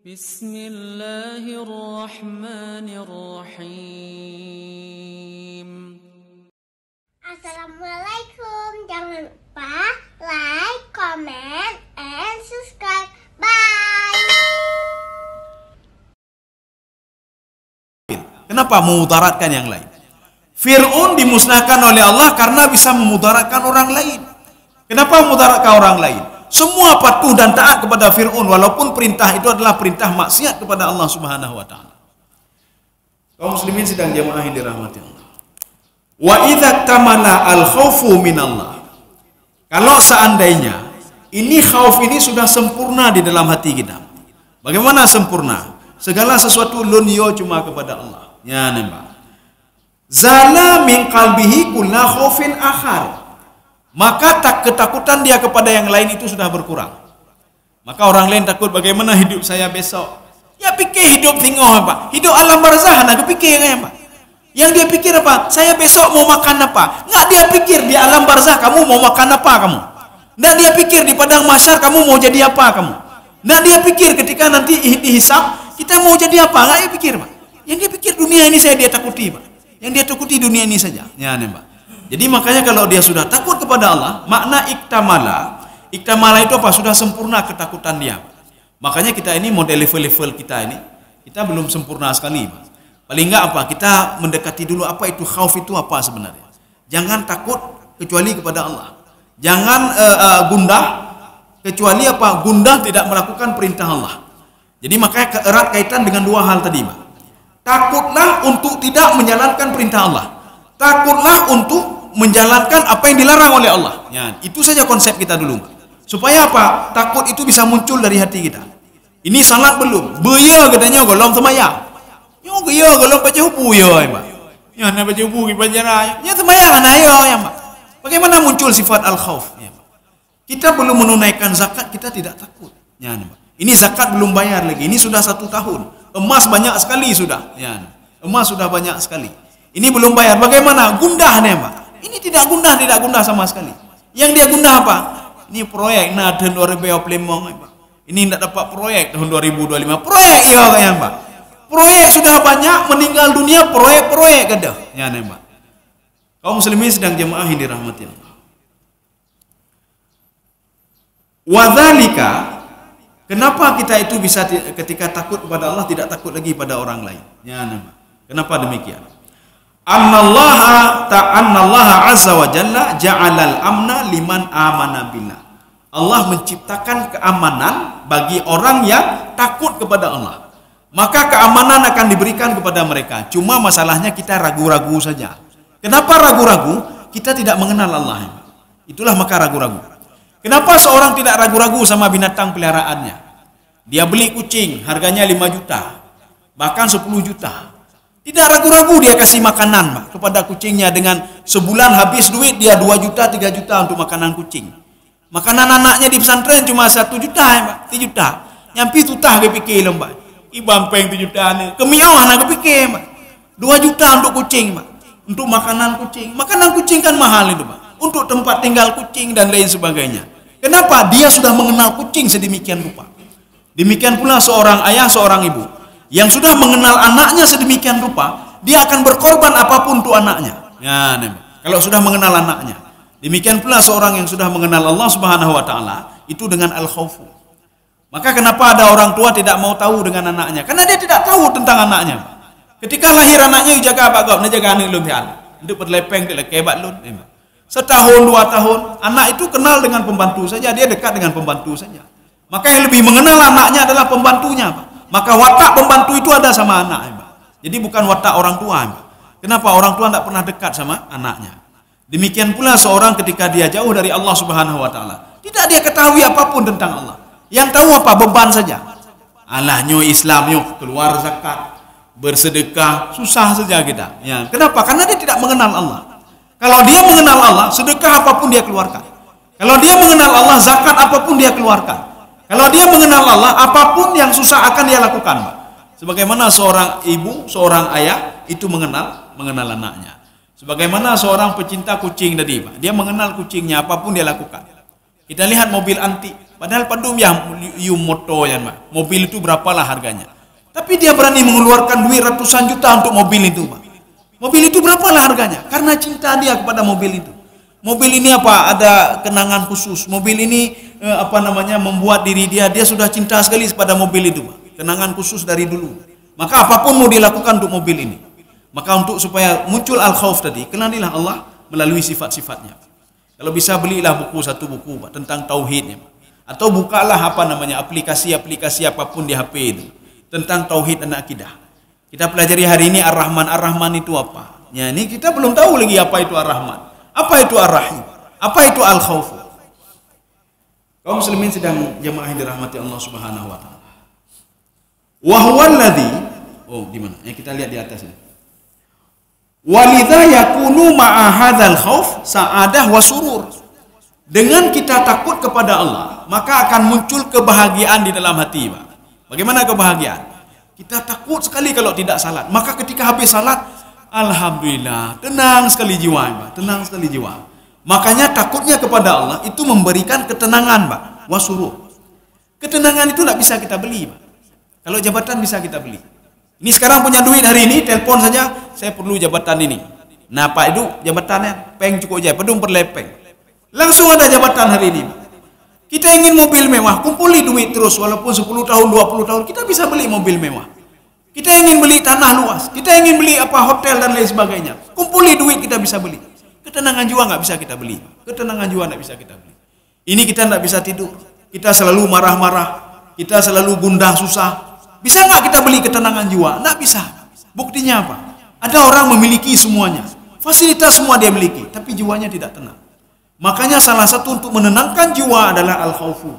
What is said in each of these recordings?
Bismillahirrahmanirrahim. Assalamualaikum. Jangan lupa like, comment, and subscribe. Bye. Kenapa memudaratkan yang lain? Fir'aun dimusnahkan oleh Allah karena bisa memudaratkan orang lain. Kenapa memudaratkan orang lain? Semua patuh dan taat kepada Fir'aun walaupun perintah itu adalah perintah maksiat kepada Allah Subhanahu wa taala. Kaum muslimin sedang jamaah yang dirahmati Allah. Wa idza tamala al-khaufu min Allah. Kalau seandainya ini khauf ini sudah sempurna di dalam hati kita. Bagaimana sempurna? Segala sesuatu lunyo cuma kepada Allah. Ya nembak. Zala min qalbihi kullu khaufin akhar. Maka ketakutan dia kepada yang lain itu sudah berkurang. Maka orang lain takut bagaimana hidup saya besok. Ya pikir hidup tengok apa? Hidup alam barzah nak pikir apa? Yang dia pikir apa? Saya besok mau makan apa? Enggak dia pikir di alam barzah kamu mau makan apa kamu? Enggak dia pikir di padang mahsyar kamu mau jadi apa kamu? Enggak dia pikir ketika nanti dihisab kita mau jadi apa? Enggak dia pikir, Pak. Yang dia pikir dunia ini saya dia takuti, Pak. Yang dia takuti dunia ini saja. Ya, Pak. Jadi makanya kalau dia sudah takut kepada Allah, makna iktamala itu apa? Sudah sempurna ketakutan dia. Makanya kita ini model level-level kita ini, kita belum sempurna sekali. Paling enggak apa? Kita mendekati dulu apa itu khauf itu apa sebenarnya. Jangan takut kecuali kepada Allah. Jangan gundah kecuali apa? Gundah tidak melakukan perintah Allah. Jadi makanya erat kaitan dengan dua hal tadi, Pak. Takutlah untuk tidak menjalankan perintah Allah. Takutlah untuk menjalankan apa yang dilarang oleh Allah. Ya, itu saja konsep kita dulu. Supaya apa? Takut itu bisa muncul dari hati kita. Ini salat belum? Beya katanya golong semaya. Yo geya golong baca hubu yo, Pak. Ya nak baca hubu ki panjara. Ya semaya kan ayo ya, Pak. Bagaimana muncul sifat al-khauf? Ya, Pak. Kita belum menunaikan zakat, kita tidak takut. Ya, Pak. Ini zakat belum bayar lagi. Ini sudah 1 tahun. Emas banyak sekali sudah. Ya, emas sudah banyak sekali. Ini belum bayar. Bagaimana? Gundah nih, Pak. Ini tidak gundah sama sekali. Yang dia gundah apa? Ini proyek nah tahun 2025, Pak. Ini tidak dapat proyek tahun 2025. Proyek iya kayaknya, Pak. Proyek sudah banyak, meninggal dunia proyek ada. Ya, nih, Pak. Kaum muslimin sedang jemaah yang dirahmati Allah. Wadzalika, kenapa kita itu bisa ketika takut kepada Allah tidak takut lagi pada orang lain? Ya, nih, Pak. Kenapa demikian? Annallaha azza wa jalla ja'alal amna liman amana billah. Allah menciptakan keamanan bagi orang yang takut kepada Allah. Maka keamanan akan diberikan kepada mereka. Cuma masalahnya kita ragu-ragu saja. Kenapa ragu-ragu? Kita tidak mengenal Allah. Itulah maka ragu-ragu. Kenapa seorang tidak ragu-ragu sama binatang peliharaannya? Dia beli kucing, harganya 5 juta. Bahkan 10 juta. Tidak ragu-ragu dia kasih makanan, Pak, kepada kucingnya dengan sebulan habis duit dia 2 juta, 3 juta untuk makanan kucing. Makanan anaknya di pesantren cuma 1 juta, Pak, 3 juta. Nyampi tutah ke pikir, Pak. Ibang peng 7 juta ni. Kemiau anak ke pikir, Pak. 2 juta untuk kucing, Pak. Untuk makanan kucing. Makanan kucing kan mahal itu, Pak. Untuk tempat tinggal kucing dan lain sebagainya. Kenapa? Dia sudah mengenal kucing sedemikian rupa. Demikian pula seorang ayah, seorang ibu yang sudah mengenal anaknya sedemikian rupa, dia akan berkorban apapun untuk anaknya. Ya, kalau sudah mengenal anaknya. Demikian pula seorang yang sudah mengenal Allah Subhanahu wa taala itu dengan al-khaufu. Maka kenapa ada orang tua tidak mau tahu dengan anaknya? Karena dia tidak tahu tentang anaknya. Ketika lahir anaknya dijaga apa gap, jaga anak lun pian. Untuk berlepeng ke lekebat lun. Setahun 2 tahun, anak itu kenal dengan pembantu saja, dia dekat dengan pembantu saja. Maka yang lebih mengenal anaknya adalah pembantunya, Pak. Maka watak pembantu itu ada sama anak, Pak. Jadi bukan watak orang tua, Pak. Kenapa orang tua tidak pernah dekat sama anaknya? Demikian pula seorang ketika dia jauh dari Allah Subhanahu wa taala, tidak dia ketahui apapun tentang Allah. Yang tahu apa? Beban saja. Alahnya Islamnya keluar zakat, bersedekah, susah saja kita. Ya, kenapa? Karena dia tidak mengenal Allah. Kalau dia mengenal Allah, sedekah apapun dia keluarkan. Kalau dia mengenal Allah, zakat apapun dia keluarkan. Kalau dia mengenal Allah, apapun yang susah akan dia lakukan, Pak. Sebagaimana seorang ibu, seorang ayah itu mengenal anaknya. Sebagaimana seorang pecinta kucing tadi, Pak. Dia mengenal kucingnya, apapun dia lakukan. Kita lihat mobil antik. Padahal padum you moto ya, Pak. Mobil itu berapalah harganya. Tapi dia berani mengeluarkan duit ratusan juta untuk mobil itu, Pak. Mobil itu berapalah harganya? Karena cinta dia kepada mobil itu. Mobil ini apa? Ada kenangan khusus. Mobil ini membuat diri dia sudah cinta sekali kepada mobil itu, Pak. Kenangan khusus dari dulu. Maka apapun mau dilakukan untuk mobil ini. Maka untuk supaya muncul al-khauf tadi, kenalilah Allah melalui sifat-sifatnya. Kalau bisa belilah satu buku, Pak, tentang tauhidnya. Atau bukalah aplikasi-aplikasi apapun di HP itu tentang tauhid dan akidah. Kita pelajari hari ini Ar-Rahman. Ar-Rahman itu apa? Ya, ini kita belum tahu lagi apa itu Ar-Rahman. Apa itu Ar-Rahim? Apa itu Al-Khauf? Kaum muslimin sedang jemaah yang dirahmati Allah Subhanahu wa taala. Wa huwallazi, di mana? Ya, kita lihat di atas ini. Walidha yakunu ma'a hadzal khauf sa'adah wa surur. Dengan kita takut kepada Allah, maka akan muncul kebahagiaan di dalam hati, Pak. Bagaimana kebahagiaan? Kita takut sekali kalau tidak salat. Maka ketika habis salat, alhamdulillah, tenang sekali jiwa, Pak. Tenang sekali jiwa. Makanya takutnya kepada Allah itu memberikan ketenangan, Pak. Wa surur. Ketenangan itu tidak bisa kita beli, Pak. Kalau jabatan bisa kita beli. Ini sekarang punya duit hari ini, telepon saja, saya perlu jabatan ini. Nah, Pak itu jabatannya peng cukup aja, pedung perlepeng. Langsung ada jabatan hari ini. Kita ingin mobil mewah, kumpuli duit terus walaupun 10 tahun, 20 tahun kita bisa beli mobil mewah. Kita ingin beli tanah luas, kita ingin beli hotel dan lain sebagainya. Kumpuli duit kita bisa beli. Ketenangan jiwa nggak bisa kita beli. Ketenangan jiwa nggak bisa kita beli. Ini kita nggak bisa tidur. Kita selalu marah-marah, kita selalu gundah susah. Bisa nggak kita beli ketenangan jiwa? Nggak bisa. Buktinya apa? Ada orang memiliki semuanya, fasilitas semua dia miliki, tapi jiwanya tidak tenang. Makanya salah satu untuk menenangkan jiwa adalah al-khaufu.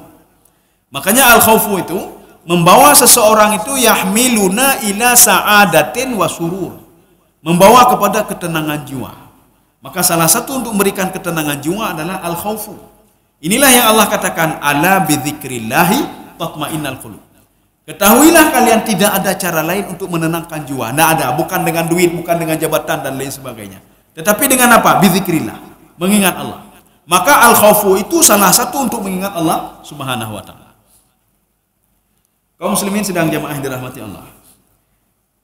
Makanya al-khaufu itu membawa seseorang itu yahmiluna ila sa'adatin wa surur. Membawa kepada ketenangan jiwa. Maka salah satu untuk memberikan ketenangan jiwa adalah al-khaufu. Inilah yang Allah katakan ala bidzikrillahi tatmainnal qulub. Ketahuilah kalian tidak ada cara lain untuk menenangkan jiwa. Tidak ada, bukan dengan duit, bukan dengan jabatan dan lain sebagainya. Tetapi dengan apa? Bidzikrillah, mengingat Allah. Maka al-khaufu itu salah satu untuk mengingat Allah Subhanahu wa taala. Kaum muslimin sedang jamaah dirahmati Allah.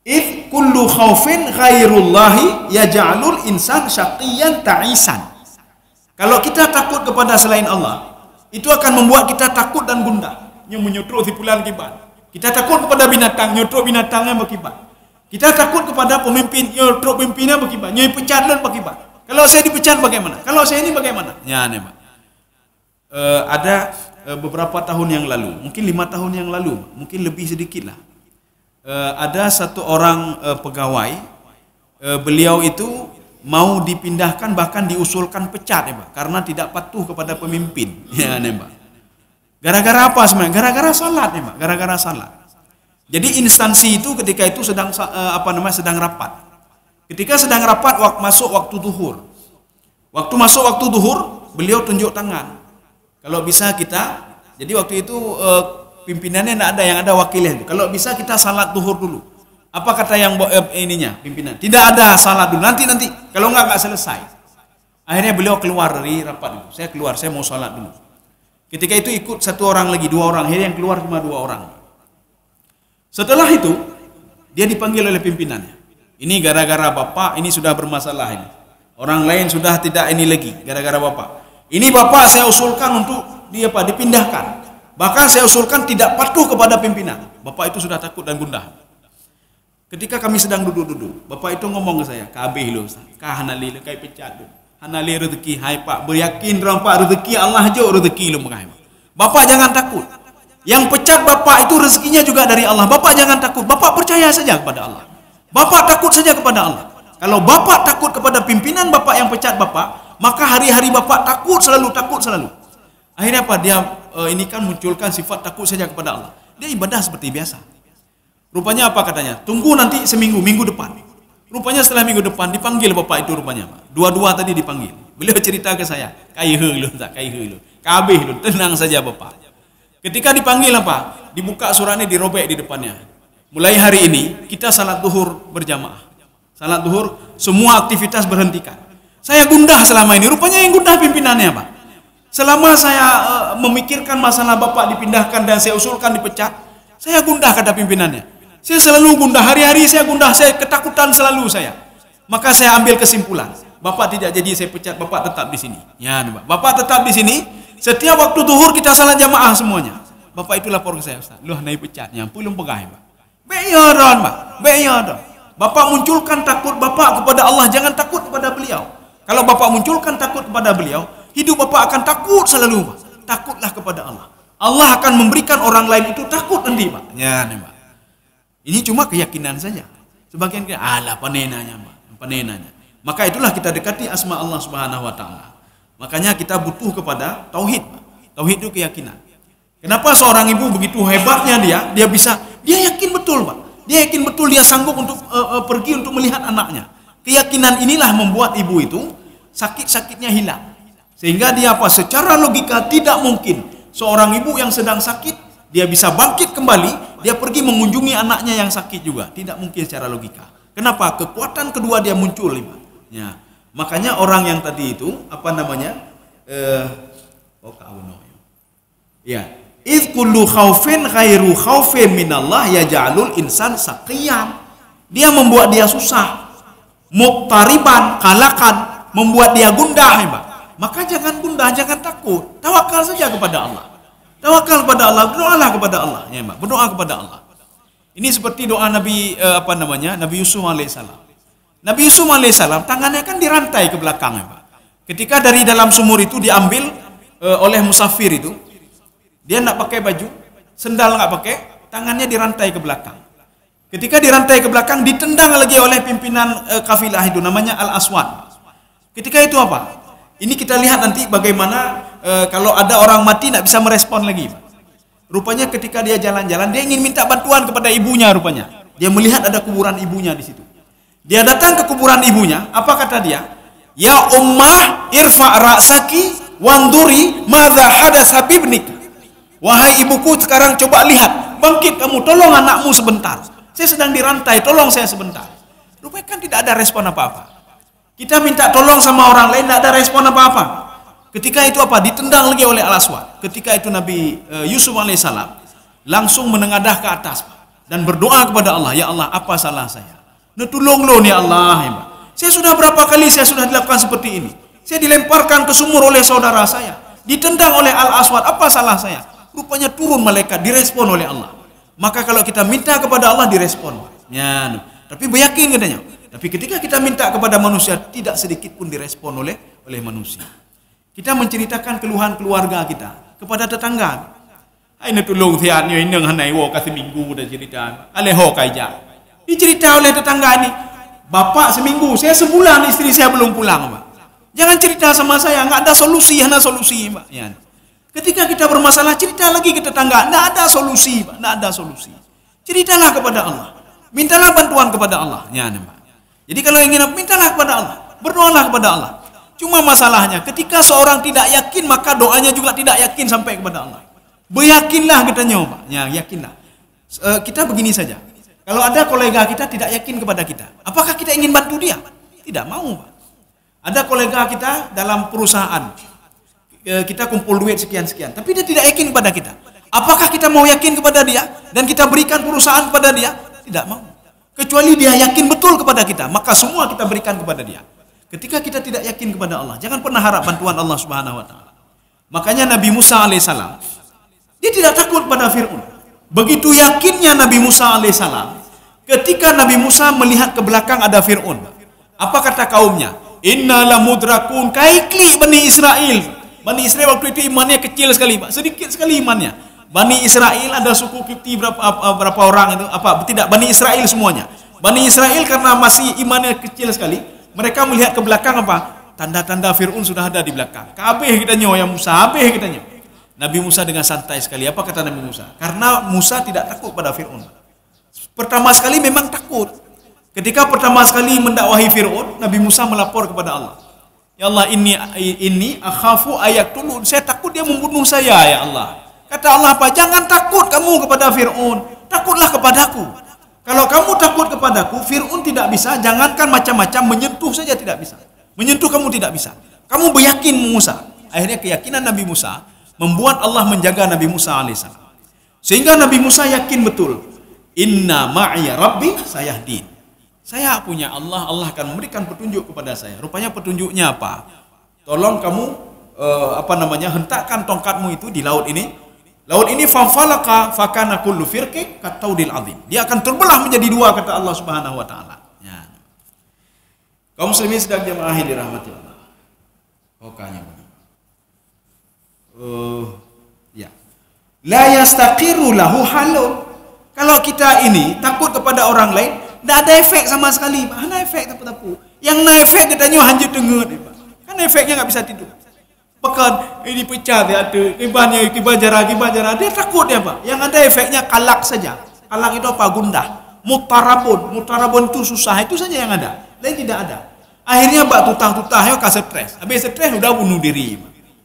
If kullu khaufin ghairullahi yaj'alul insan syaqiyan ta'isan. Kalau kita takut kepada selain Allah, itu akan membuat kita takut dan gundah. Yang menyutruk sipulan kibat. Kita takut kepada binatang, nyutruk binatangnya berkibat. Kita takut kepada pemimpin, nyutruk pemimpinnya berkibat. Nyoi pecat dan berkibat. Kalau saya dipecat bagaimana? Kalau saya ini bagaimana? Ya, nih, Pak. Ada beberapa tahun yang lalu, mungkin 5 tahun yang lalu, mungkin lebih sedikit lah. Ada satu orang pegawai, beliau itu mau dipindahkan bahkan diusulkan pecat, ya, Pak, karena tidak patuh kepada pemimpin. Ya, nih, Pak. Gara-gara apa sebenarnya? Gara-gara salat, ya, Pak. Gara-gara salat. Jadi instansi itu ketika itu sedang sedang rapat. Ketika sedang rapat masuk waktu zuhur. Waktu masuk waktu zuhur, beliau tunjuk tangan. Kalau bisa kita, jadi waktu itu pimpinannya tidak ada, yang ada wakilnya. Kalau bisa kita salat zuhur dulu. Apa kata yang pimpinan? Tidak ada salat dulu. Nanti. Kalau enggak selesai. Akhirnya beliau keluar dari rapat itu. Saya keluar, saya mau salat dulu. Ketika itu ikut 1 orang lagi, 2 orang. Akhirnya yang keluar cuma 2 orang. Setelah itu, dia dipanggil oleh pimpinannya. Ini gara-gara Bapak, ini sudah bermasalah ini. Orang lain sudah tidak ini lagi, gara-gara Bapak. Ini Bapak saya usulkan untuk dipindahkan. Bahkan saya usulkan tidak patuh kepada pimpinan. Bapak itu sudah takut dan gundah. Ketika kami sedang duduk-duduk, Bapak itu ngomong ke saya, "Kabeh lo, kah hanali lo kai pecat lo. Hanali rezeki, hai Pak, beryakin orang Pak rezeki Allah aja rezeki lo mengai. Bapak jangan takut. Yang pecat Bapak itu rezekinya juga dari Allah. Bapak jangan takut. Bapak percaya saja kepada Allah. Bapak takut saja kepada Allah. Kalau Bapak takut kepada pimpinan Bapak yang pecat Bapak, maka hari-hari Bapak takut selalu. Akhirnya apa? Dia ini kan munculkan sifat takut saja kepada Allah. Dia ibadah seperti biasa. Rupanya apa katanya? Tunggu nanti minggu depan. Rupanya setelah minggu depan dipanggil Bapak itu rupanya, Pak. Dua-dua tadi dipanggil. Beliau cerita ke saya, "Kaihe lu, tak kaihe lu. Kabeh lu, tenang saja Bapak." Ketika dipanggil apa? Dibuka suratnya, dirobek di depannya. Mulai hari ini kita salat zuhur berjamaah. Salat zuhur semua aktivitas berhentikan. Saya gundah selama ini. Rupanya yang gundah pimpinannya, Pak. Selama saya memikirkan masalah bapak dipindahkan dan saya usulkan dipecat, saya gundah, kata pimpinannya. Saya selalu gundah, hari-hari saya gundah, saya ketakutan selalu saya. Maka saya ambil kesimpulan, bapak tidak jadi saya pecat, bapak tetap di sini. Ya, bapak tetap di sini. Setiap waktu zuhur kita salat jamaah semuanya. Bapak itu lapor ke saya, Ustaz. Loh, naik pecatnya, belum pegang, Pak. Beyaran, Pak. Beyaran. Bapak munculkan takut bapak kepada Allah, jangan takut kepada beliau. Kalau bapak munculkan takut kepada beliau, hidup bapak akan takut selalu, Pak. Takutlah kepada Allah. Allah akan memberikan orang lain itu takut nanti, Pak. Ya, nih, Pak. Ini cuma keyakinan saja. Sebagian kita, alah panenanya, Pak. Panenanya. Maka itulah kita dekati asma Allah Subhanahu wa taala. Makanya kita butuh kepada tauhid, Pak. Tauhid itu keyakinan. Kenapa seorang ibu begitu hebatnya dia yakin betul, Pak. Dia yakin betul dia sanggup untuk pergi untuk melihat anaknya. Keyakinan inilah membuat ibu itu sakit-sakitnya hilang. Sehingga dia secara logika tidak mungkin seorang ibu yang sedang sakit dia bisa bangkit kembali, dia pergi mengunjungi anaknya yang sakit juga. Tidak mungkin secara logika. Kenapa? Kekuatan kedua dia muncul, Pak. Ya. Makanya orang yang tadi itu Idh kullu khaufin ghairu khaufin minallah yaj'alul insan saqiyan. Dia membuat dia susah, muqtariban, kalakan, membuat dia gundah, Pak. Maka jangan gundah, jangan takut. Tawakal saja kepada Allah. Tawakal kepada Allah, berdoalah kepada Allah, ya, Pak. Berdoa kepada Allah. Ini seperti doa Nabi Nabi Yusuf alaihissalam. Nabi Yusuf alaihissalam tangannya kan dirantai ke belakang, ya, Pak. Ketika dari dalam sumur itu diambil oleh musafir itu, dia nak pakai baju, sendal nggak pakai, tangannya dirantai ke belakang. Ketika dirantai ke belakang, ditendang lagi oleh pimpinan kafilah itu, namanya Al-Aswad. Ketika itu apa? Ini kita lihat nanti bagaimana kalau ada orang mati nggak bisa merespon lagi. Rupanya ketika dia jalan-jalan, dia ingin minta bantuan kepada ibunya rupanya. Dia melihat ada kuburan ibunya di situ. Dia datang ke kuburan ibunya, apa kata dia? Ya ummah irfa' ra'saki wanduri madza hadatsa bibnika. Wahai ibuku, sekarang coba lihat, bangkit kamu, tolong anakmu sebentar. Saya sedang dirantai, tolong saya sebentar. Rupanya kan tidak ada respon apa-apa. Kita minta tolong sama orang lain, tidak ada respon apa-apa. Ketika itu apa? Ditendang lagi oleh Al-Aswad. Ketika itu Nabi Yusuf alaihissalam langsung menengadah ke atas dan berdoa kepada Allah, ya Allah, apa salah saya? Tolong lo nih Allah, ya, saya sudah berapa kali saya sudah dilakukan seperti ini. Saya dilemparkan ke sumur oleh saudara saya, ditendang oleh Al-Aswad, apa salah saya? Rupanya turun malaikat, direspon oleh Allah. Maka kalau kita minta kepada Allah, direspon. Ya, tapi yakin katanya. Tapi ketika kita minta kepada manusia, tidak sedikit pun direspon oleh manusia. Kita menceritakan keluhan keluarga kita kepada tetangga. Ini tolong tiatnya ini hanai wo kasih minggu dah cerita. Aleho kaija. Dicerita oleh tetangga ini. Bapak seminggu, saya sebulan istri saya belum pulang, Pak. Jangan cerita sama saya, nggak ada solusi, hanya solusi, Pak. Ya. Ketika kita bermasalah, cerita lagi ke tetangga, tidak ada solusi, Pak, tidak ada solusi. Ceritalah kepada Allah, mintalah bantuan kepada Allah. Ya, Pak. Jadi kalau ingin mintalah kepada Allah, berdoalah kepada Allah. Cuma masalahnya, ketika seorang tidak yakin, maka doanya juga tidak yakin sampai kepada Allah. Beryakinlah katanya, Pak. Ya, yakinlah. Kita begini saja. Kalau ada kolega kita tidak yakin kepada kita, apakah kita ingin bantu dia? Tidak mau, Pak. Ada kolega kita dalam perusahaan. Kita kumpul duit sekian-sekian, tapi dia tidak yakin kepada kita. Apakah kita mau yakin kepada dia dan kita berikan perusahaan kepada dia? Tidak mau. Kecuali dia yakin betul kepada kita, maka semua kita berikan kepada dia. Ketika kita tidak yakin kepada Allah, jangan pernah harap bantuan Allah Subhanahu wa taala. Makanya Nabi Musa alaihissalam, dia tidak takut pada Fir'aun. Begitu yakinnya Nabi Musa alaihissalam, ketika Nabi Musa melihat ke belakang ada Fir'aun, apa kata kaumnya? Inna lamudrakun, kaikli Bani Israel. Bani Israel waktu itu imannya kecil sekali, Pak. Sedikit sekali imannya. Bani Israel ada suku Kipti berapa orang itu? Tidak, Bani Israel semuanya. Bani Israel karena masih imannya kecil sekali, mereka melihat ke belakang apa? Tanda-tanda Fir'aun sudah ada di belakang. Kabeh kitanya ya Musa, kabeh kitanya. Nabi Musa dengan santai sekali. Apa kata Nabi Musa? Karena Musa tidak takut pada Fir'aun. Pertama sekali memang takut. Ketika pertama sekali mendakwahi Fir'aun, Nabi Musa melapor kepada Allah. Ya Allah, ini akhafu ayaktulun. Saya takut dia membunuh saya, ya Allah. Kata Allah apa? Jangan takut kamu kepada Fir'aun, takutlah kepadaku. Kalau kamu takut kepadaku, Fir'aun tidak bisa. Jangankan macam-macam, menyentuh saja tidak bisa. Menyentuh kamu tidak bisa. Kamu beryakin Musa. Akhirnya keyakinan Nabi Musa membuat Allah menjaga Nabi Musa alaihissalam. Sehingga Nabi Musa yakin betul, inna ma'iya rabbi sayahdin. Saya punya Allah, Allah akan memberikan petunjuk kepada saya. Rupanya petunjuknya apa? Tolong kamu hentakkan tongkatmu itu di laut ini. Laut ini fanfalaka fakana kullu firqin kataudil azim. Dia akan terbelah menjadi dua, kata Allah Subhanahu wa taala. Ya. Kaum muslimin sedang jemaah yang dirahmati Allah. Ya. La yastaqiru lahu halun. Kalau kita ini takut kepada orang lain, tidak ada efek sama sekali. Mana efek tapu-tapu? Yang na efek katanya hanjut dengar. Kan efeknya nggak bisa tidur. Pekan ini pecah dia ada kibar jara dia takut dia Pak. Yang ada efeknya kalak saja. Kalak itu apa? Gundah. Mutarabun itu susah, itu saja yang ada. Lain tidak ada. Akhirnya bak tutah ya stres. Habis stres udah bunuh diri.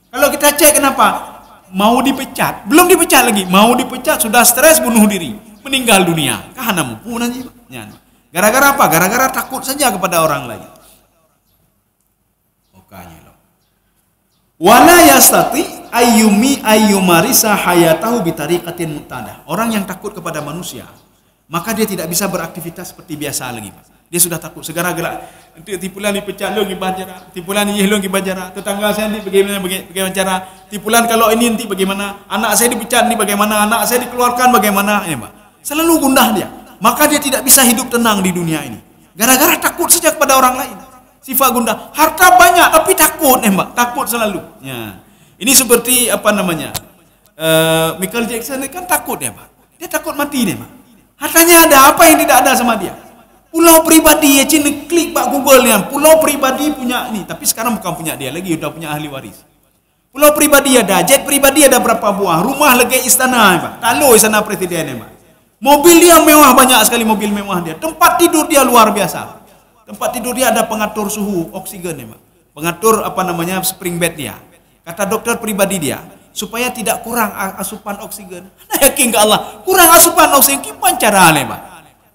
Kalau kita cek kenapa? Mau dipecat, belum dipecat lagi. Mau dipecat sudah stres bunuh diri, meninggal dunia. Kahana mampu nanti. Ya. Gara-gara apa? Gara-gara takut saja kepada orang lain. Okanya. Wala yastati ayyumarisa hayatahu bitariqatin mu'tadah. Orang yang takut kepada manusia, maka dia tidak bisa beraktivitas seperti biasa lagi. Dia sudah takut, segera gerak. Tipulan dipecat lu ngibah jara, tipulan ini lu ngibah jara, tetangga saya nanti bagaimana cara, tipulan kalau ini nanti bagaimana, anak saya dipecat nanti bagaimana, anak saya dikeluarkan bagaimana, ya Pak. Selalu gundah dia. Maka dia tidak bisa hidup tenang di dunia ini. Gara-gara takut saja kepada orang lain. Sifat gundah, harta banyak tapi takut, Mbak, takut selalu. Ya. Ini seperti Michael Jackson kan takut ya, Pak. Dia takut mati dia, Pak. Hartanya ada, apa yang tidak ada sama dia? Pulau pribadi ya, klik Pak Google ya. Pulau pribadi punya ini, tapi sekarang bukan punya dia lagi, udah punya ahli waris. Pulau pribadi ada, jet pribadi ada berapa buah, rumah lagi istana, Pak. Tahu istana presiden ya, Pak. Mobil dia mewah, banyak sekali mobil mewah dia. Tempat tidur dia luar biasa. Tempat tidur dia ada pengatur suhu oksigen ya, Pak. Pengatur spring bed dia. Kata dokter pribadi dia, supaya tidak kurang asupan oksigen. Nah, yakin ke Allah, kurang asupan oksigen gimana caranya, Pak?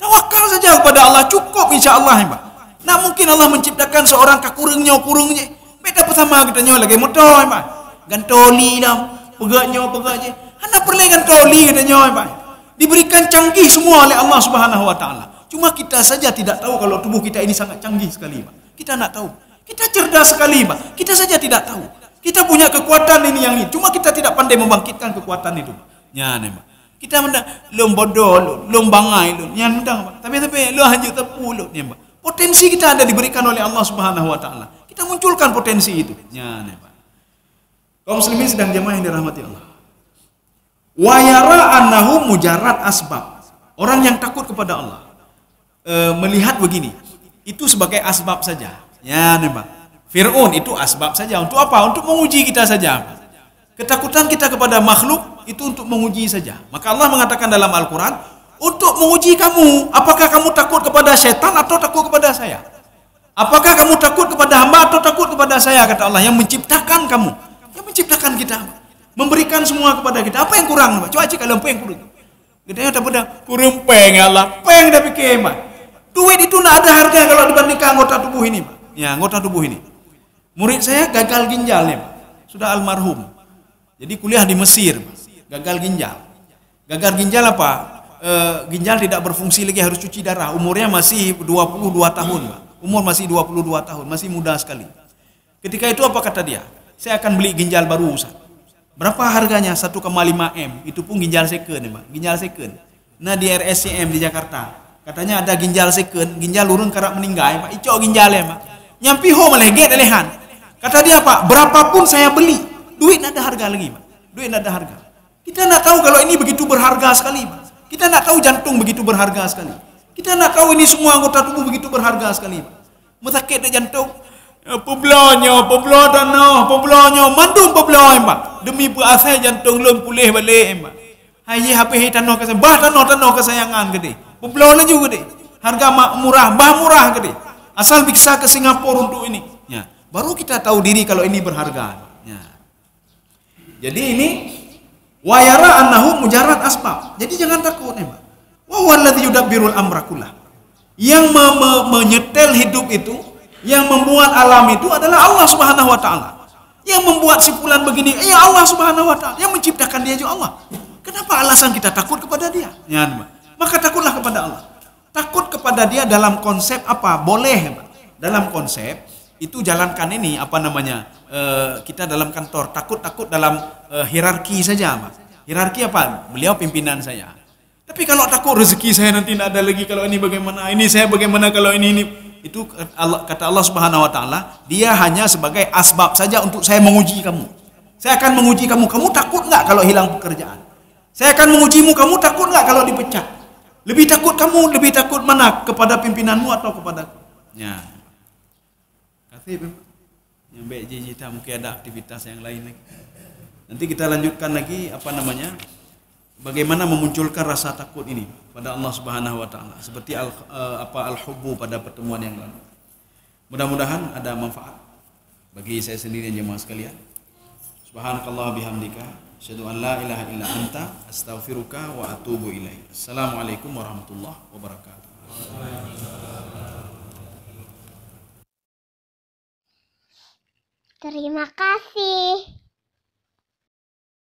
Tawakal saja kepada Allah, cukup insya-Allah, Pak. Nah, mungkin Allah menciptakan seorang kurungnya. Beda pertama katanya lagi motor, Pak. Gantoli dah, pegaknya. Anak perlu gantoli katanya, Pak. Diberikan canggih semua oleh Allah Subhanahu wa taala. Cuma kita saja tidak tahu kalau tubuh kita ini sangat canggih sekali, Pak. Kita tidak tahu. Kita cerdas sekali, Pak. Kita saja tidak tahu. Kita punya kekuatan ini. Cuma kita tidak pandai membangkitkan kekuatan itu, Pak. Ya, nih, Pak. Kita lom bodoh, lom bangai, yang Pak. Tapi lo hanya tepu, nih, Pak. Potensi kita ada diberikan oleh Allah Subhanahu wa taala. Kita munculkan potensi itu. Ya, nih, Pak. Kaum muslimin sedang jemaah yang dirahmati Allah. Wa yara annahu mujarrad asbab. Orang yang takut kepada Allah melihat begini, itu sebagai asbab saja. Ya, nih, Pak. Fir'aun itu asbab saja. Untuk apa? Untuk menguji kita saja. Ketakutan kita kepada makhluk itu untuk menguji saja. Maka Allah mengatakan dalam Al-Quran, untuk menguji kamu, apakah kamu takut kepada setan atau takut kepada saya? Apakah kamu takut kepada hamba atau takut kepada saya? Kata Allah, yang menciptakan kamu, yang menciptakan kita, memberikan semua kepada kita. Apa yang kurang? Coba cek kalau apa yang kurang. Katanya tak pada kurang peng Allah, peng dah fikir, Pak. Duit itu tidak ada harga kalau dibandingkan anggota tubuh ini, Pak. Ya, anggota tubuh ini. Murid saya gagal ginjal, ya, Pak. Sudah almarhum. Jadi kuliah di Mesir, Pak. Gagal ginjal. Gagal ginjal apa? Ginjal tidak berfungsi lagi, harus cuci darah. Umurnya masih 22 tahun, Pak. Umur masih 22 tahun, masih muda sekali. Ketika itu apa kata dia? Saya akan beli ginjal baru, Ustaz. Berapa harganya? 1,5 M. Itu pun ginjal second, ya, Pak. Ginjal second. Nah, di RSCM di Jakarta. Katanya ada ginjal second, ginjal urun karak meninggal, Pak. Icok ginjalnya, Pak. Nyampi ho malah get lehan. Kata dia, Pak, berapapun saya beli, duit tidak ada harga lagi, Pak. Duit tidak ada harga. Kita tidak tahu kalau ini begitu berharga sekali, Pak. Kita tidak tahu jantung begitu berharga sekali. Kita tidak tahu ini semua anggota tubuh begitu berharga sekali, Pak. Sakit di jantung, poblonya, mandum poblonya, Pak. Demi berasai jantung lun pulih balik, Pak. Hai HP tanah kesayangan gede. Poblona juga deh. Harga murah, murah gede. Asal bisa ke Singapura untuk ini. Ya. Baru kita tahu diri kalau ini berharga. Ya. Jadi ini wa yara annahu mujarrad asbab. Jadi jangan takut, Pak. Wa huwallazi yudabbirul amra kullah. Yang menyetel hidup itu, yang membuat alam itu adalah Allah Subhanahu wa taala. Yang membuat si fulan begini, ya Allah Subhanahu wa taala. Yang menciptakan dia juga Allah. Kenapa alasan kita takut kepada dia? Ya, maka takutlah kepada Allah. Takut kepada dia dalam konsep apa? Boleh, dalam konsep itu jalankan ini apa namanya? Kita dalam kantor takut dalam hierarki saja, Pak. Hierarki apa? Beliau pimpinan saya. Tapi kalau takut rezeki saya nanti tidak ada lagi, kalau ini bagaimana? Ini saya bagaimana kalau ini? Itu kata Allah Subhanahu wa taala, dia hanya sebagai asbab saja untuk saya menguji kamu. Saya akan menguji kamu. Kamu takut enggak kalau hilang pekerjaan? Saya akan mengujimu, kamu takut enggak kalau dipecat? Lebih takut mana? Kepada pimpinanmu atau kepada? Ya. Kasih yang baik kita mungkin ada aktivitas yang lain lagi. Nanti kita lanjutkan lagi apa namanya? Bagaimana memunculkan rasa takut ini pada Allah Subhanahu wa taala seperti al-hubbu pada pertemuan yang lalu. Mudah-mudahan ada manfaat bagi saya sendiri dan jemaah sekalian. Subhanakallah bihamdika asyhadu an la ilaha illa anta astaghfiruka wa atubu ilaik. Assalamualaikum warahmatullahi wabarakatuh. Terima kasih.